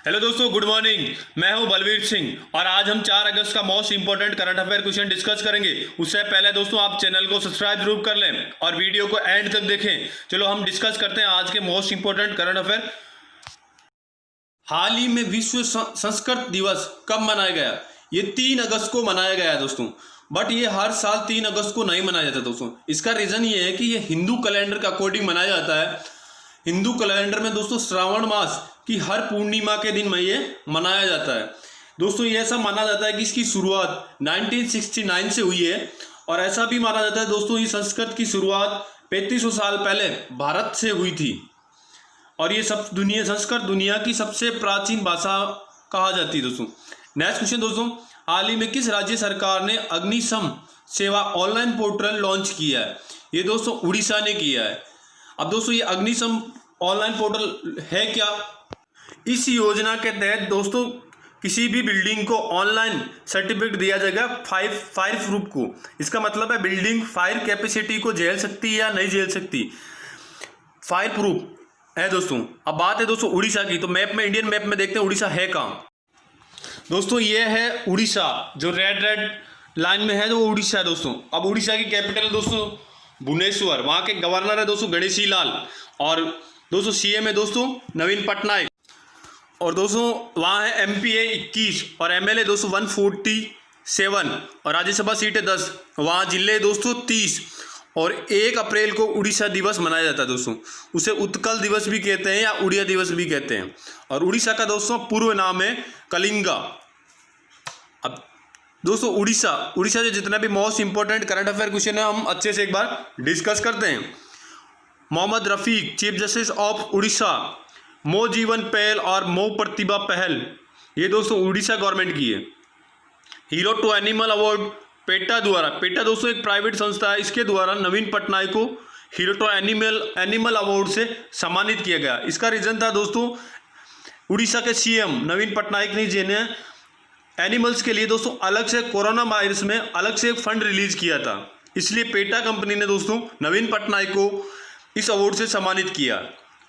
Hello दोस्तों, good morning. मैं हूं बलवीर सिंह और आज हम 4 अगस्त का most important current affair question discuss करेंगे। उससे पहले दोस्तों आप चैनल को सब्सक्राइब जरूर कर लें और वीडियो को एंड तक देखें। चलो हम डिस्कस करते हैं आज के मोस्ट इंपॉर्टेंट करंट अफेयर। हाल ही में विश्व संस्कृत दिवस कब मनाया गया? ये 3 अगस्त को मनाया गया है दोस्तों। बट ये हर साल 3 अगस्त को नहीं मनाया जाता दोस्तों। इसका रीजन ये है कि ये हिंदू कैलेंडर के अकॉर्डिंग मनाया जाता है। हिंदू कैलेंडर में दोस्तों श्रावण मास की हर पूर्णिमा के दिन में ये मनाया जाता है दोस्तों। ये ऐसा माना जाता है कि इसकी शुरुआत 1969 से हुई है और ऐसा भी माना जाता है दोस्तों ये संस्कृत की शुरुआत 3500 साल पहले भारत से हुई थी और ये संस्कृत दुनिया की सबसे प्राचीन भाषा कहा जाती है दोस्तों। नेक्स्ट क्वेश्चन दोस्तों, हाल ही में किस राज्य सरकार ने अग्निशम सेवा ऑनलाइन पोर्टल लॉन्च किया है? ये दोस्तों उड़ीसा ने किया है। अब दोस्तों ये अग्निशम ऑनलाइन पोर्टल है क्या? इस योजना के तहत दोस्तों किसी भी बिल्डिंग को ऑनलाइन सर्टिफिकेट दिया जाएगा फायर प्रूफ को। इसका मतलब है बिल्डिंग फायर कैपेसिटी को झेल सकती है या नहीं झेल सकती, फायर प्रूफ है दोस्तों। अब बात है दोस्तों उड़ीसा की, तो मैप में, इंडियन मैप में देखते हैं उड़ीसा है कहाँ। दोस्तों ये है उड़ीसा, जो रेड लाइन में है तो वो उड़ीसा है दोस्तों। अब उड़ीसा की कैपिटल दोस्तों भुवनेश्वर, वहाँ के गवर्नर है दोस्तों गणेशी लाल और दोस्तों सीएम है दोस्तों नवीन पटनायक और दोस्तों वहाँ है एमपी है 21 और एमएलए दोस्तों 147 और राज्यसभा सीट है 10। वहाँ जिले दोस्तों 30 और 1 अप्रैल को उड़ीसा दिवस मनाया जाता है दोस्तों। उसे उत्कल दिवस भी कहते हैं या उड़िया दिवस भी कहते हैं। और उड़ीसा का दोस्तों पूर्व नाम है कलिंगा। अब दोस्तों उड़ीसा से जितना भी most important current affair question है हम अच्छे से एक बार डिस्कस करते हैं। Mohammad Rafiq chief justice of Orissa, Mo Jeevan पहल और मो प्रतिभा पहल, ये दोस्तों उड़ीसा गवर्नमेंट की है। Hero to animal award PETA द्वारा, पेटा दोस्तों एक प्राइवेट संस्था है, इसके द्वारा नवीन पटनायक को हीरो टू एनिमल अवार्ड से सम्मानित किया गया। इसका रीजन था दोस्तों उड़ीसा के सीएम नवीन पटनायक ने जिन्हें एनिमल्स के लिए दोस्तों अलग से कोरोना वायरस में अलग से एक फंड रिलीज किया था, इसलिए पेटा कंपनी ने दोस्तों नवीन पटनायक को इस अवार्ड से सम्मानित किया।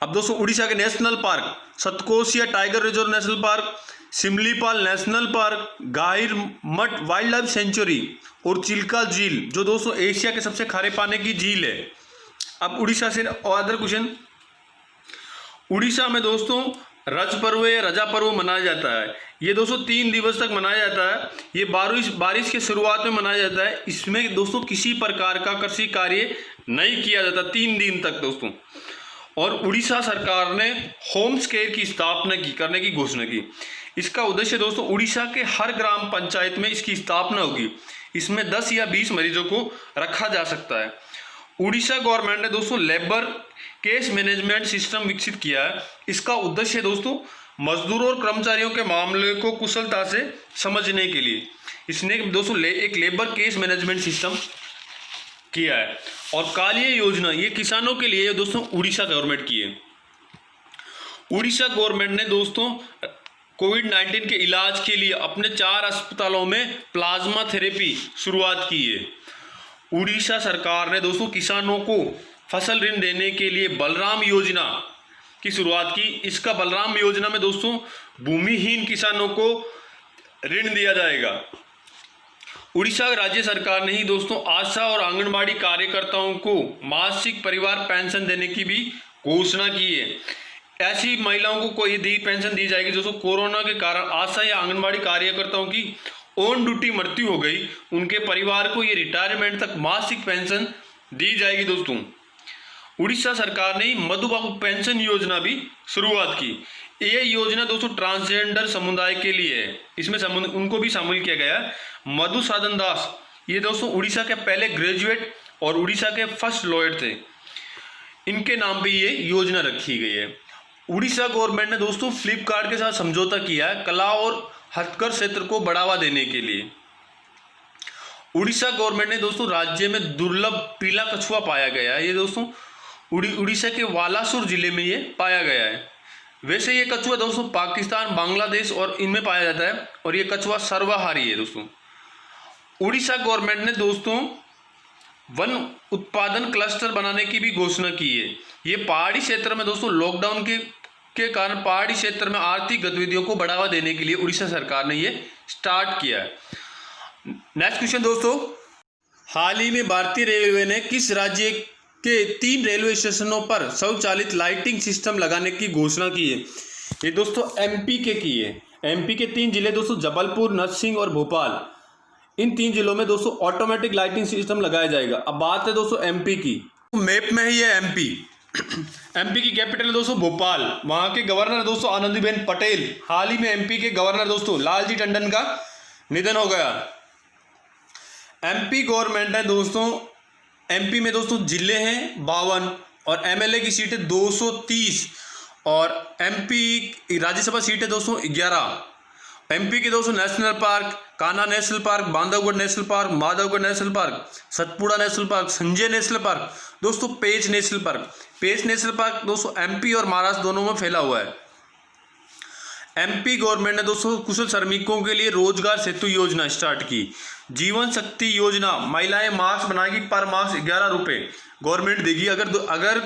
अब दोस्तों उड़ीसा के national park Satkosia tiger reserve national park, Simlipal national park, Gahirmatha wild life sanctuary और चिल्का झील, जो दोस्तों एशिया के सबसे खारे पानी की झील है। अब उड़ीसा से अदर क्वेश्चन, उड़ीसा में दोस्तों रज पर्व या रजा पर्व मनाया जाता है। ये दोस्तों 3 दिवस तक मनाया जाता है। ये बारिश के शुरुआत में मनाया जाता है। इसमें दोस्तों किसी प्रकार का कृषि कार्य नहीं किया जाता 3 दिन तक दोस्तों। और उड़ीसा सरकार ने होम्स केयर की स्थापना करने की घोषणा की। इसका उद्देश्य दोस्तों उड़ीसा के हर ग्राम पंचायत में इसकी स्थापना होगी। इसमें 10 या 20 मरीजों को रखा जा सकता है। उड़ीसा गवर्नमेंट ने दोस्तों लेबर केस मैनेजमेंट सिस्टम विकसित किया है। इसका उद्देश्य दोस्तों मजदूरों और कर्मचारियों के मामले को कुशलता से समझने के लिए इसने दोस्तों एक लेबर केस मैनेजमेंट सिस्टम किया है। और कालीय योजना ये किसानों के लिए दोस्तों उड़ीसा गवर्नमेंट की है। उड़ीसा गवर्नमेंट ने दोस्तों कोविड-19 के इलाज के लिए अपने 4 अस्पतालों में प्लाज्मा थेरेपी शुरुआत की है। उड़ीसा सरकार ने दोस्तों किसानों को फसल ऋण देने के लिए बलराम योजना की शुरुआत की। इसका बलराम योजना में दोस्तों भूमिहीन किसानों को ऋण दिया जाएगा। उड़ीसा राज्य सरकार ने ही दोस्तों आशा और आंगनबाड़ी कार्यकर्ताओं को मासिक परिवार पेंशन देने की भी घोषणा की है। ऐसी महिलाओं को कोई पेंशन दी जाएगी दोस्तों कोरोना के कारण आशा या आंगनबाड़ी कार्यकर्ताओं की ऑन ड्यूटी मृत्यु हो गई, उनके परिवार को ये रिटायरमेंट तक मासिक पेंशन दी जाएगी दोस्तों। उड़ीसा सरकार ने मधुबाबू पेंशन योजना भी शुरुआत की। ये योजना दोस्तों ट्रांसजेंडर समुदाय के लिए है, इसमें उनको भी शामिल किया गया है। मधुसूदन दास ये दोस्तों उड़ीसा के पहले ग्रेजुएट और उड़ीसा के फर्स्ट लॉयर थे, इनके नाम पे ये योजना रखी गई है। उड़ीसा गवर्नमेंट ने दोस्तों फ्लिपकार्ट के साथ समझौता किया है कला और हथकर क्षेत्र को बढ़ावा देने के लिए। उड़ीसा गवर्नमेंट ने दोस्तों राज्य में दुर्लभ पीला कछुआ पाया गया है। ये दोस्तों उड़ीसा के बालासोर जिले में ये पाया गया है। वैसे ये कछुआ दोस्तों पाकिस्तान, बांग्लादेश और इनमें पाया जाता है और ये कछुआ सर्वाहारी है दोस्तों। उड़ीसा गवर्नमेंट ने दोस्तों वन उत्पादन क्लस्टर बनाने की भी घोषणा की है। ये पहाड़ी क्षेत्र में दोस्तों लॉकडाउन के के कारण पहाड़ी क्षेत्र में आर्थिक गतिविधियों को बढ़ावा देने के लिए उड़ीसा सरकार ने ये स्टार्ट किया है। नेक्स्ट क्वेश्चन दोस्तों, हाल ही में भारतीय रेलवे ने किस राज्य के 3 रेलवे स्टेशनों पर स्वचालित लाइटिंग सिस्टम लगाने की घोषणा की है? ये दोस्तों एमपी के की है। एमपी के 3 जिले दोस्तों जबलपुर, नरसिंह और भोपाल, इन 3 जिलों में दोस्तों ऑटोमेटिक लाइटिंग सिस्टम लगाया जाएगा। अब बात है दोस्तों एमपी की, मैप में ही है एमपी। एमपी की कैपिटल है दोस्तों भोपाल। वहाँ के गवर्नर दोस्तों आनंदीबेन पटेल। हाल ही में एमपी के गवर्नर दोस्तों लालजी टंडन का निधन हो गया। एमपी गवर्नमेंट है दोस्तों, एमपी में दोस्तों जिले हैं 52 और एमएलए की सीट है 230 और एमपी राज्यसभा सीट है दोस्तों 11। एमपी के दोस्तों national park Kanha national park, Bandhavgarh national park, Madhavgarh national park, Satpura national park, Sanjay national park, दोस्तों पेंच नेशनल पार्क। पेंच नेशनल पार्क दोस्तों एमपी और महाराष्ट्र दोनों में फैला हुआ है। एमपी गवर्नमेंट ने दोस्तों कुशल श्रमिकों के लिए रोजगार सेतु योजना स्टार्ट की। जीवन शक्ति योजना, महिलाएं मास्क बनाएगी, पर मास्क 11 रुपये गवर्नमेंट देगी। अगर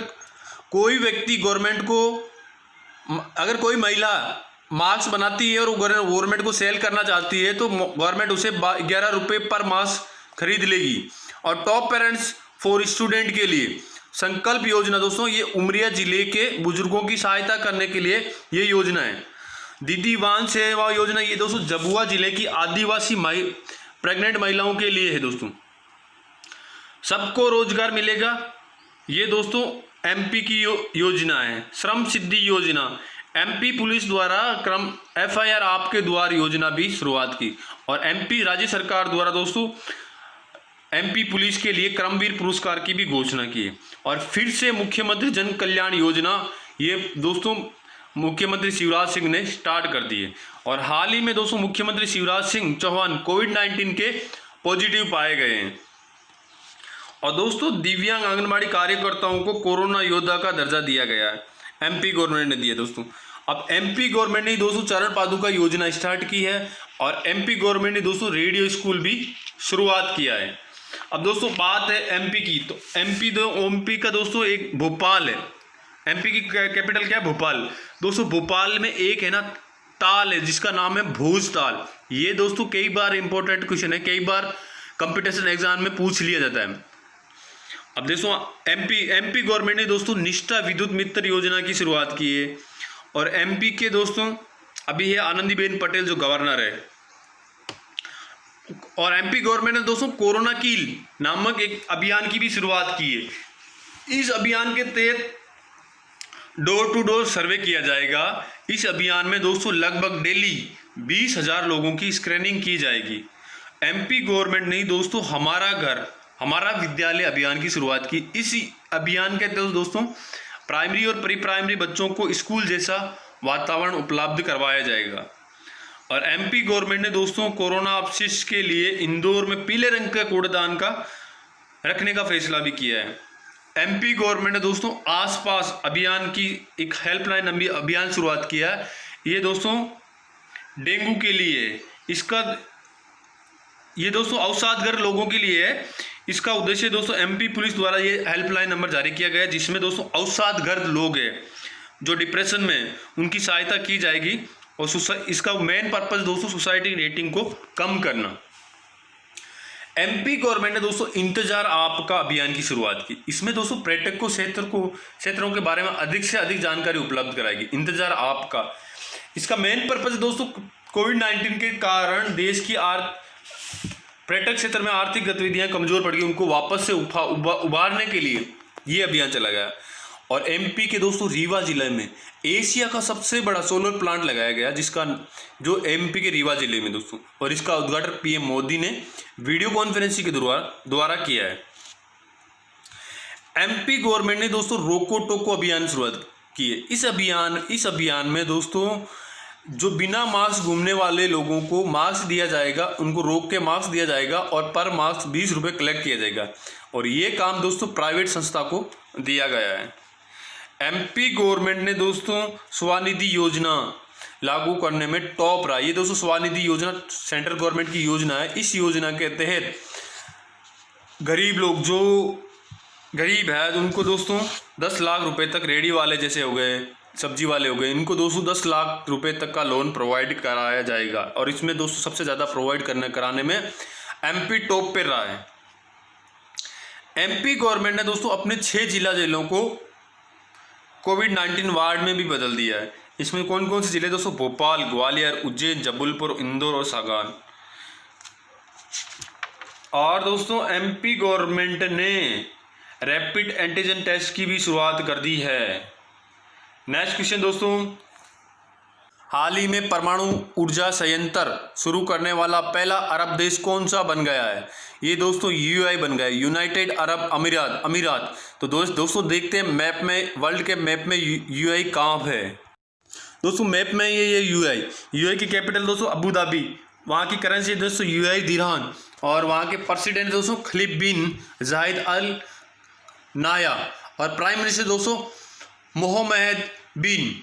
कोई व्यक्ति गवर्नमेंट को, अगर कोई महिला मास्क बनाती है और गवर्नमेंट को सेल करना चाहती है तो गवर्नमेंट उसे 11 रुपये पर मास्क खरीद लेगी। और टॉप पेरेंट्स फॉर स्टूडेंट के लिए संकल्प योजना दोस्तों, ये उमरिया जिले के बुजुर्गों की सहायता करने के लिए ये योजना है। दीदी वाहन सेवा योजना, ये दोस्तों झाबुआ जिले की आदिवासी प्रेग्नेंट महिलाओं के लिए है दोस्तों। सबको रोजगार मिलेगा, ये दोस्तों एमपी की योजना है। श्रम सिद्धि योजना, एमपी पुलिस द्वारा क्रम एफआईआर आपके द्वार योजना भी शुरुआत की। और एमपी राज्य सरकार द्वारा दोस्तों एमपी पुलिस के लिए क्रमवीर पुरस्कार की भी घोषणा की है। और फिर से मुख्यमंत्री जन कल्याण योजना, ये दोस्तों मुख्यमंत्री शिवराज सिंह ने स्टार्ट कर दी है। और हाल ही में दोस्तों मुख्यमंत्री शिवराज सिंह चौहान कोविड-19 के पॉजिटिव पाए गए हैं। और दोस्तों दिव्यांग आंगनबाड़ी कार्यकर्ताओं को कोरोना योद्धा का दर्जा दिया गया है, एमपी गवर्नमेंट ने दिया दोस्तों। अब एमपी गवर्नमेंट ने दोस्तों चरण पादुका योजना स्टार्ट की है और एमपी गवर्नमेंट ने दोस्तों रेडियो स्कूल भी शुरुआत किया है। अब दोस्तों बात है एमपी की, तो एमपी का दोस्तों एक भोपाल है। एमपी की कैपिटल क्या है? भोपाल। दोस्तों भोपाल में एक है ना ताल है जिसका नाम है भोज ताल। ये दोस्तों कई बार इंपॉर्टेंट क्वेश्चन है, कई बार कंपटीशन एग्जाम में पूछ लिया जाता है। अब दोस्तों एमपी गवर्नमेंट ने दोस्तों निष्ठा विद्युत मित्र योजना की शुरुआत की है। और एमपी के दोस्तों अभी है आनंदीबेन पटेल जो गवर्नर है। और एमपी गवर्नमेंट ने दोस्तों कोरोना कील नामक एक अभियान की भी शुरुआत की है। इस अभियान के तहत डोर टू डोर सर्वे किया जाएगा। इस अभियान में दोस्तों लगभग डेली 20,000 लोगों की स्क्रीनिंग की जाएगी। एमपी गवर्नमेंट ने दोस्तों हमारा घर हमारा विद्यालय अभियान की शुरुआत की। इस अभियान के तहत दोस्तों प्राइमरी और प्री प्राइमरी बच्चों को स्कूल जैसा वातावरण उपलब्ध करवाया जाएगा। और एमपी गवर्नमेंट ने दोस्तों कोरोना अपशिष्ट के लिए इंदौर में पीले रंग का कूड़ेदान का रखने का फैसला भी किया है। एमपी गवर्नमेंट ने दोस्तों आसपास अभियान की एक हेल्पलाइन अभियान शुरुआत किया है। ये दोस्तों डेंगू के लिए, इसका ये दोस्तों अवसादग्रस्त लोगों के लिए है। इसका उद्देश्य दोस्तों एमपी पुलिस द्वारा ये हेल्पलाइन नंबर जारी किया गया है जिसमें दोस्तों अवसादग्रस्त लोग हैं जो डिप्रेशन में, उनकी सहायता की जाएगी। और इसका मेन पर्पस दोस्तों सोसाइटी रेटिंग को कम करना। एमपी गवर्नमेंट ने दोस्तों इंतजार आपका अभियान की शुरुआत की। इसमें दोस्तों पर्यटक को क्षेत्रों के बारे में अधिक से अधिक जानकारी उपलब्ध कराएगी। इंतजार आपका, इसका मेन पर्पस दोस्तों कोविड-19 के कारण देश की पर्यटक क्षेत्र में आर्थिक गतिविधियां कमजोर पड़ गई, उनको वापस से उभारने के लिए ये अभियान चला गया। और एमपी के दोस्तों रीवा जिले में एशिया का सबसे बड़ा सोलर प्लांट लगाया गया जिसका जो एमपी के रीवा जिले में दोस्तों, और इसका उद्घाटन पीएम मोदी ने वीडियो कॉन्फ्रेंसिंग के द्वारा किया है। एमपी गवर्नमेंट ने दोस्तों रोको टोको अभियान शुरुआत की है। इस अभियान में दोस्तों जो बिना मास्क घूमने वाले लोगों को मास्क दिया जाएगा, उनको रोक के मास्क दिया जाएगा और पर मास्क 20 रुपये कलेक्ट किया जाएगा। और ये काम दोस्तों प्राइवेट संस्था को दिया गया है। एमपी गवर्नमेंट ने दोस्तों स्वनिधि योजना लागू करने में टॉप रहा। ये दोस्तों स्वनिधि योजना सेंट्रल गवर्नमेंट की योजना है। इस योजना के तहत गरीब लोग जो गरीब है उनको दोस्तों 10 लाख रुपए तक, रेडी वाले जैसे हो गए, सब्जी वाले हो गए, इनको दोस्तों 10 लाख रुपए तक का लोन प्रोवाइड कराया जाएगा। और इसमें दोस्तों सबसे ज़्यादा प्रोवाइड कराने में एमपी टॉप पे रहा है। एमपी गवर्नमेंट ने दोस्तों अपने 6 जिला जेलों को कोविड-19 वार्ड में भी बदल दिया है। इसमें कौन कौन से जिले दोस्तों? भोपाल, ग्वालियर, उज्जैन, जबलपुर, इंदौर और सागर। और दोस्तों एमपी गवर्नमेंट ने रैपिड एंटीजन टेस्ट की भी शुरुआत कर दी है। नेक्स्ट क्वेश्चन दोस्तों, हाल ही में परमाणु ऊर्जा संयंत्र शुरू करने वाला पहला अरब देश कौन सा बन गया है? ये दोस्तों यूएई बन गया, यूनाइटेड अरब अमीरात। तो दोस्तों देखते हैं मैप में, वर्ल्ड के मैप में यूएई कहाँ है। दोस्तों मैप में ये यूएई की कैपिटल दोस्तों अबू धाबी, वहाँ की करेंसी दोस्तों यूएई दिरहम, और वहाँ के प्रेसिडेंट दोस्तों खलीफा बिन जायद अल नाहयान, और प्राइम मिनिस्टर दोस्तों मोहम्मद बिन।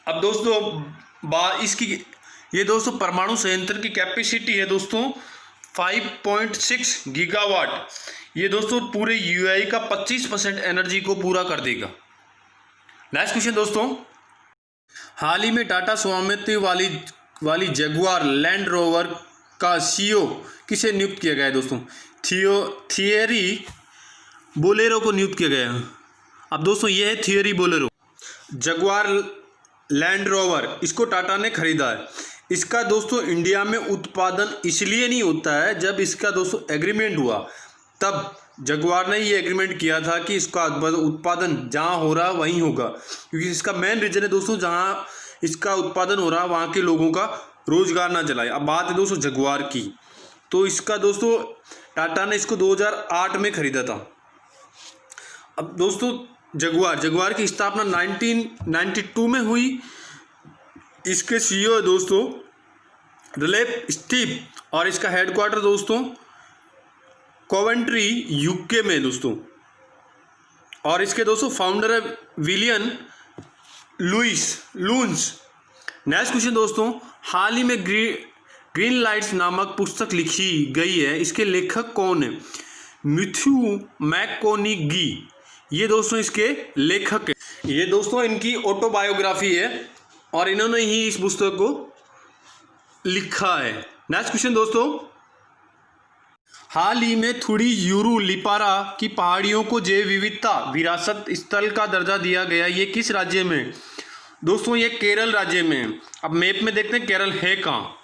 अब दोस्तों इसकी ये दोस्तों परमाणु संयंत्र की कैपेसिटी है दोस्तों 5.6 गीगावाट। ये दोस्तों पूरे यूएई का 25% एनर्जी को पूरा कर देगा। नेक्स्ट क्वेश्चन दोस्तों, हाल ही में टाटा स्वामित्व वाली जगुआर लैंड रोवर का सीईओ किसे नियुक्त किया गया है दोस्तों? थियरी बोलेरो को नियुक्त किया गया है। अब दोस्तों ये है theory Bolero. Jaguar land rover इसको टाटा ने खरीदा है। इसका दोस्तों इंडिया में उत्पादन इसलिए नहीं होता है, जब इसका दोस्तों एग्रीमेंट हुआ तब जगुआर ने ये एग्रीमेंट किया था कि इसका उत्पादन जहाँ हो रहा वहीं होगा, क्योंकि इसका मेन रीजन है दोस्तों जहाँ इसका उत्पादन हो रहा वहाँ के लोगों का रोजगार ना जलाए। अब बात है दोस्तों जगुआर की, तो इसका दोस्तों टाटा ने इसको 2008 में खरीदा था। अब दोस्तों जगुआर की स्थापना 1992 में हुई। इसके सीईओ दोस्तों रिलेप स्टीव, और इसका हेडक्वार्टर दोस्तों कोवेंट्री यूके में दोस्तों, और इसके दोस्तों फाउंडर है विलियम लून्स। नेक्स्ट क्वेश्चन दोस्तों, हाल ही में ग्रीन लाइट्स नामक पुस्तक लिखी गई है, इसके लेखक कौन है? मैथ्यू मैककोनिगी, ये दोस्तों इसके लेखक है। ये दोस्तों इनकी ऑटोबायोग्राफी है और इन्होंने ही इस पुस्तक को लिखा है। नेक्स्ट क्वेश्चन दोस्तों, हाल ही में थोड़ी यूरू लिपारा की पहाड़ियों को जैव विविधता विरासत स्थल का दर्जा दिया गया, ये किस राज्य में? दोस्तों ये केरल राज्य में। अब मैप में देखते हैं केरल है कहाँ।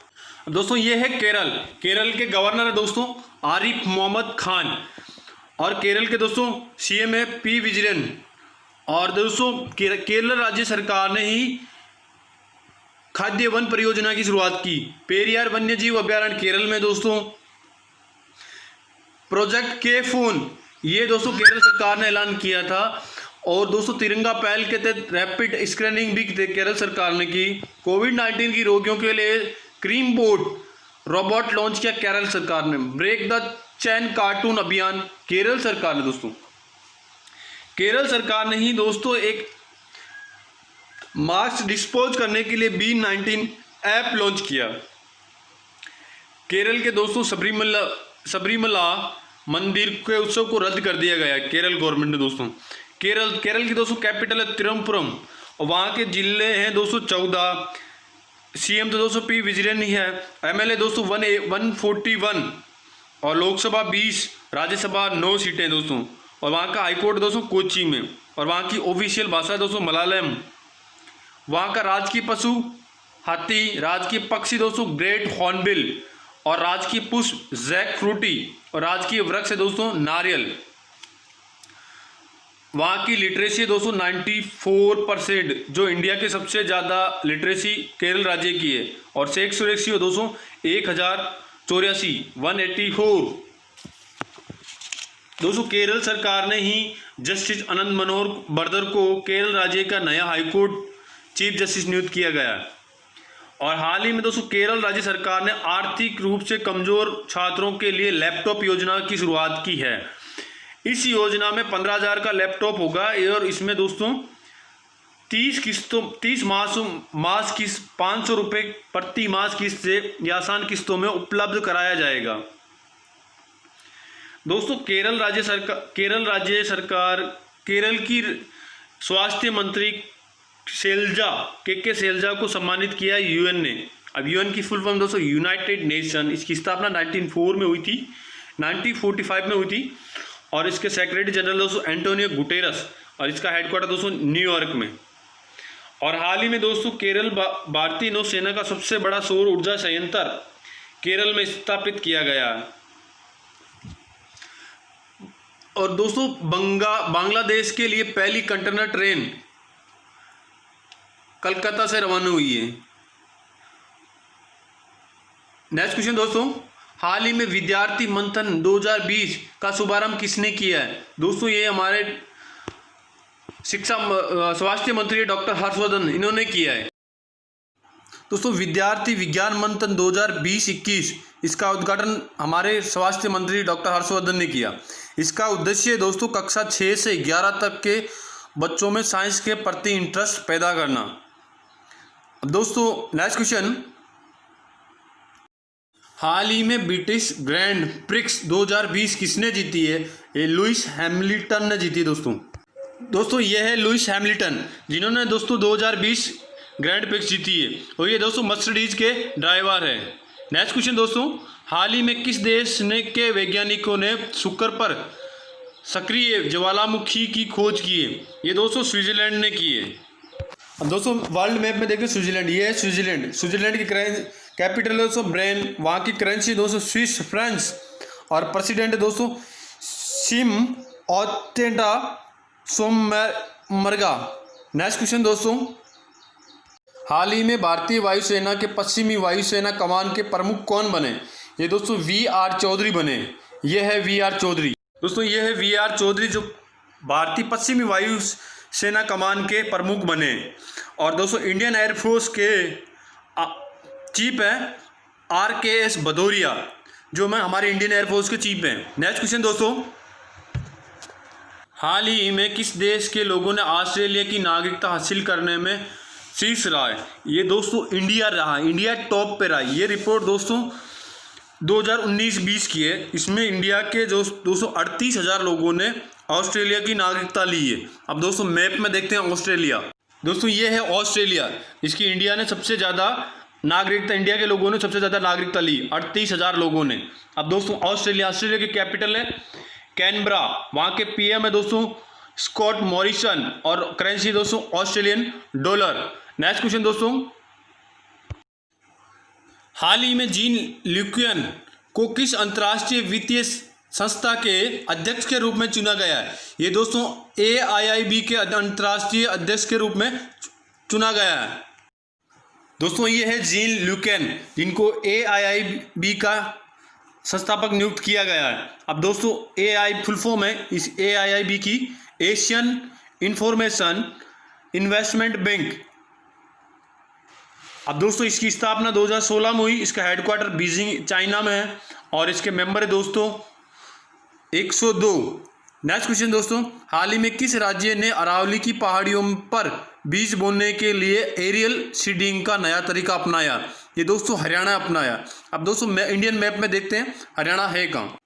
अब दोस्तों ये है केरल के गवर्नर है दोस्तों आरिफ मोहम्मद खान, और केरल के दोस्तों सीएम है पी विजयन। और दोस्तों केरल राज्य सरकार ने ही खाद्य वन परियोजना की शुरुआत की। पेरियार वन्यजीव अभ्यारण्य केरल में दोस्तों। प्रोजेक्ट के फोन ये दोस्तों केरल सरकार ने ऐलान किया था। और दोस्तों तिरंगा पहल के तहत रैपिड स्क्रीनिंग भी केरल सरकार ने की। कोविड-19 की रोगियों के लिए क्रीम बोर्ड रोबोट लॉन्च किया केरल सरकार ने। ब्रेक द चैन कार्टून अभियान केरल सरकार ने दोस्तों। केरल सरकार ने ही दोस्तों एक मास्क डिस्पोज करने के लिए B19 ऐप लॉन्च किया। केरल के दोस्तों सबरीमला मंदिर के उत्सव को रद्द कर दिया गया केरल गवर्नमेंट ने दोस्तों। केरल की दोस्तों कैपिटल है तिरुवनंतपुरम, और वहाँ के जिले हैं दोस्तों 14। सीएम तो दोस्तों पी विजयन ही है। एमएलए दोस्तों 141, और लोकसभा 20, राज्यसभा 9 सीटें दोस्तों। और वहाँ का हाईकोर्ट दोस्तों कोच्चि में, और वहाँ की ऑफिशियल भाषा दोस्तों मलयालम। वहाँ का राजकीय पशु हाथी, राजकीय पक्षी दोस्तों ग्रेट हॉर्नबिल, और राजकीय पुष्प जैक फ्रूटी, और राजकीय वृक्ष है दोस्तों नारियल। वहाँ की लिटरेसी दोस्तों 94%, जो इंडिया के सबसे ज़्यादा लिटरेसी केरल राज्य की है। और सेक्स रेशियो दोस्तों 1084, 184। दोस्तों केरल सरकार ने ही जस्टिस आनंद मनोहर बर्दर को केरल राज्य का नया हाईकोर्ट चीफ जस्टिस नियुक्त किया गया। और हाल ही में दोस्तों केरल राज्य सरकार ने आर्थिक रूप से कमजोर छात्रों के लिए लैपटॉप योजना की शुरुआत की है। इस योजना में 15,000 का लैपटॉप होगा, और इसमें दोस्तों 30 मास किस्त 500 रुपये प्रति मास किस्त से या आसान किस्तों में उपलब्ध कराया जाएगा। दोस्तों केरल राज्य सरकार केरल की स्वास्थ्य मंत्री शेलजा के शेलजा को सम्मानित किया यूएन ने। अब यूएन की फुल फॉर्म दोस्तों यूनाइटेड नेशन, इसकी स्थापना 1904 में हुई थी, 1945 में हुई थी, और इसके सेक्रेटरी जनरल दोस्तों एंटोनियो गुटेरस, और इसका हेडक्वार्टर दोस्तों न्यूयॉर्क में। और हाल ही में दोस्तों केरल भारतीय नौसेना का सबसे बड़ा सौर ऊर्जा संयंत्र केरल में स्थापित किया गया है। और दोस्तों बांग्लादेश के लिए पहली कंटेनर ट्रेन कलकत्ता से रवाना हुई है। नेक्स्ट क्वेश्चन दोस्तों, हाल ही में विद्यार्थी मंथन 2020 का शुभारंभ किसने किया है? दोस्तों ये हमारे स्वास्थ्य मंत्री डॉक्टर हर्षवर्धन, इन्होंने किया है। दोस्तों विद्यार्थी विज्ञान मंथन 2020-21 इसका उद्घाटन हमारे स्वास्थ्य मंत्री डॉक्टर हर्षवर्धन ने किया। इसका उद्देश्य दोस्तों कक्षा 6 से 11 तक के बच्चों में साइंस के प्रति इंटरेस्ट पैदा करना। अब दोस्तों नेक्स्ट क्वेश्चन, हाल ही में ब्रिटिश ग्रैंड प्रिक्स 2020 किसने जीती है? ये लुइस हैमिल्टन ने जीती दोस्तों ये है लुइस हैमिल्टन, जिन्होंने दोस्तों 2020 ग्रैंड प्रिक्स जीती है, और ये दोस्तों मर्सिडीज के ड्राइवर है। नेक्स्ट क्वेश्चन दोस्तों, हाल ही में किस देश ने के वैज्ञानिकों ने शुक्र पर सक्रिय ज्वालामुखी की खोज की है? ये दोस्तों स्विट्जरलैंड ने की है। अब दोस्तों वर्ल्ड मैप में देखें स्विट्जरलैंड, ये है स्विट्जरलैंड की कैपिटल दोस्तों ब्रेन, वहाँ की करेंसी दोस्तों स्विस फ्रांस, और प्रेसिडेंट दोस्तों सिम ऑटेंटा सोमरगा। नेक्स्ट क्वेश्चन दोस्तों, हाल ही में भारतीय वायुसेना के पश्चिमी वायुसेना कमान के प्रमुख कौन बने? ये दोस्तों वी.आर. चौधरी बने। ये है वी.आर. चौधरी दोस्तों, ये है वी.आर. चौधरी जो भारतीय पश्चिमी वायुसेना कमान के प्रमुख बने। और दोस्तों इंडियन एयरफोर्स के चीफ हैं R.K.S. भदौरिया, जो मैं हमारे इंडियन एयरफोर्स के चीफ हैं। नेक्स्ट क्वेश्चन दोस्तों, हाल ही में किस देश के लोगों ने ऑस्ट्रेलिया की नागरिकता हासिल करने में शीर्ष रहा है? ये दोस्तों इंडिया रहा, इंडिया टॉप पे रहा। ये रिपोर्ट दोस्तों 2019-20 की है। इसमें इंडिया के जो दोस्तों 38,000 लोगों ने ऑस्ट्रेलिया की नागरिकता ली है। अब दोस्तों मैप में देखते हैं ऑस्ट्रेलिया। दोस्तों ये है ऑस्ट्रेलिया, इसकी इंडिया ने सबसे ज़्यादा नागरिकता, इंडिया के लोगों ने सबसे ज़्यादा नागरिकता ली, 38,000 लोगों ने। अब दोस्तों ऑस्ट्रेलिया की कैपिटल है कैनबरा, वहाँ के PM है दोस्तों स्कॉट मॉरिसन, और करेंसी दोस्तों ऑस्ट्रेलियन डॉलर। नेक्स्ट क्वेश्चन दोस्तों, हाल ही में जीन ल्यूकियन को किस अंतर्राष्ट्रीय वित्तीय संस्था के अध्यक्ष के रूप में चुना गया है? ये दोस्तों AIIB के अंतर्राष्ट्रीय अध्यक्ष के रूप में चुना गया है। दोस्तों ये है जीन ल्यूकियन, जिनको AIIB का संस्थापक नियुक्त किया गया है। अब दोस्तों AI फुल फॉर्म है इस AIIB की, एशियन इंफॉर्मेशन इन्वेस्टमेंट बैंक। अब दोस्तों इसकी स्थापना 2016 में हुई। इसका हेडक्वार्टर बीजिंग चाइना में है, और इसके मेंबर है दोस्तों 102। नेक्स्ट क्वेश्चन दोस्तों, हाल ही में किस राज्य ने अरावली की पहाड़ियों पर बीज बोने के लिए एरियल सीडिंग का नया तरीका अपनाया? ये दोस्तों हरियाणा अपनाया। अब दोस्तों इंडियन मैप में देखते हैं हरियाणा है कहाँ।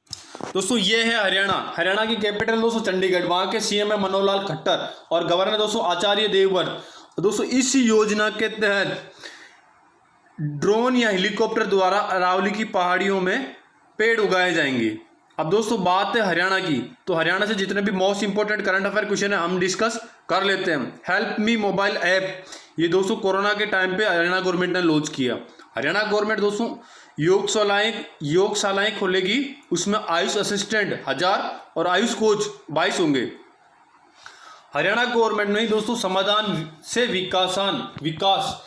दोस्तों ये है हरियाणा की कैपिटल दोस्तों चंडीगढ़, वहाँ के CM है मनोहर लाल खट्टर, और गवर्नर दोस्तों आचार्य देवव्रत। दोस्तों इस योजना के तहत ड्रोन या हेलीकॉप्टर द्वारा अरावली की पहाड़ियों में पेड़ उगाए जाएंगे। अब दोस्तों बात है हरियाणा की, तो हरियाणा से जितने भी most important current affair question है हम डिस्कस कर लेते हैं। हेल्प मी मोबाइल ऐप, ये दोस्तों कोरोना के टाइम पे हरियाणा गवर्नमेंट ने लॉन्च किया। हरियाणा गवर्नमेंट दोस्तों योगशालाएं खोलेगी, उसमें आयुष असिस्टेंट 1000 और आयुष कोच 22 होंगे। हरियाणा गवर्नमेंट ने दोस्तों समाधान से विकास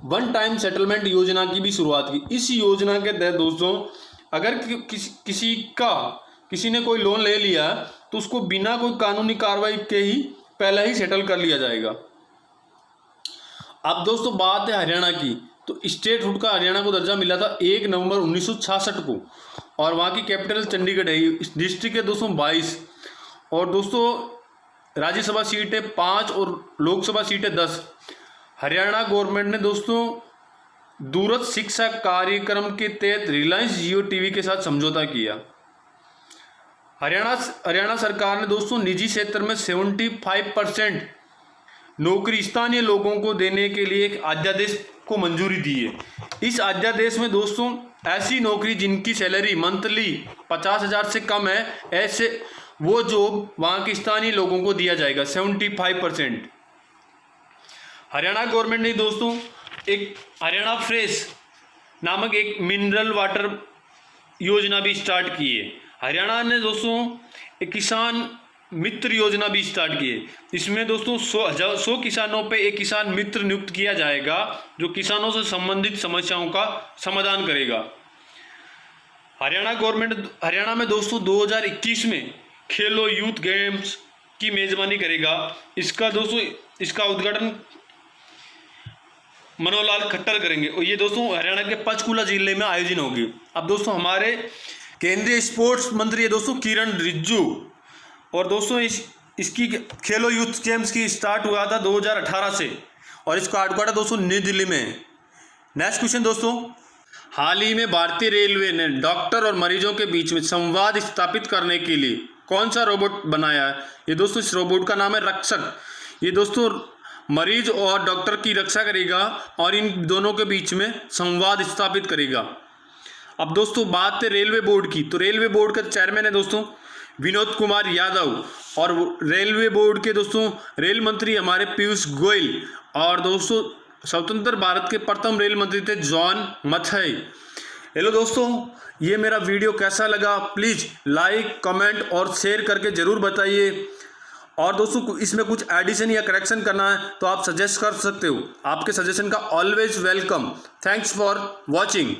वन टाइम सेटलमेंट योजना की भी शुरुआत की। इस योजना के तहत दोस्तों अगर किसी ने कोई लोन ले लिया तो उसको बिना कोई कानूनी कार्रवाई के ही पहले ही सेटल कर लिया जाएगा। अब दोस्तों बात है हरियाणा की, तो स्टेटहुड का हरियाणा को दर्जा मिला था 1 नवंबर 1966 को, और वहाँ की कैपिटल चंडीगढ़ है। डिस्ट्रिक्ट है दोस्तों 22, और दोस्तों राज्यसभा सीट है 5 और लोकसभा सीट है 10। हरियाणा गवर्नमेंट ने दोस्तों दूरस्थ शिक्षा कार्यक्रम के तहत रिलायंस जियो टीवी के साथ समझौता किया। हरियाणा सरकार ने दोस्तों निजी क्षेत्र में 75% नौकरी स्थानीय लोगों को देने के लिए एक अध्यादेश को मंजूरी दी है। इस अध्यादेश में दोस्तों ऐसी नौकरी जिनकी सैलरी मंथली 50,000 से कम है, ऐसे वो जॉब वहाँ के स्थानीय लोगों को दिया जाएगा 75%। हरियाणा गवर्नमेंट ने दोस्तों एक हरियाणा फ्रेश नामक एक मिनरल वाटर योजना भी स्टार्ट की है। हरियाणा ने दोस्तों एक किसान मित्र योजना भी स्टार्ट की है। इसमें दोस्तों 100 किसानों पे एक किसान मित्र नियुक्त किया जाएगा जो किसानों से संबंधित समस्याओं का समाधान करेगा। हरियाणा में दोस्तों 2021 में खेलो यूथ गेम्स की मेजबानी करेगा। इसका उद्घाटन मनोहर लाल खट्टर करेंगे और ये दोस्तों हरियाणा के पंचकुला जिले में आयोजन होगी। अब दोस्तों हमारे केंद्रीय स्पोर्ट्स मंत्री है दोस्तों किरण रिजिजू, और दोस्तों इसकी खेलो यूथ गेम्स की स्टार्ट हुआ था 2018 से और इसका हेडक्वार्टर दोस्तों नई दिल्ली में है। नेक्स्ट क्वेश्चन दोस्तों, हाल ही में भारतीय रेलवे ने डॉक्टर और मरीजों के बीच में संवाद स्थापित करने के लिए कौन सा रोबोट बनाया है? ये दोस्तों इस रोबोट का नाम है रक्षक। ये दोस्तों मरीज और डॉक्टर की रक्षा करेगा और इन दोनों के बीच में संवाद स्थापित करेगा। अब दोस्तों बात है रेलवे बोर्ड की, तो रेलवे बोर्ड का चेयरमैन है दोस्तों विनोद कुमार यादव, और रेलवे बोर्ड के दोस्तों रेल मंत्री हमारे पीयूष गोयल, और दोस्तों स्वतंत्र भारत के प्रथम रेल मंत्री थे जॉन मथाई। हेलो दोस्तों, ये मेरा वीडियो कैसा लगा प्लीज़ लाइक कमेंट और शेयर करके ज़रूर बताइए। और दोस्तों इसमें कुछ एडिशन या करेक्शन करना है तो आप सजेस्ट कर सकते हो, आपके सजेशन का always welcome. Thanks for watching.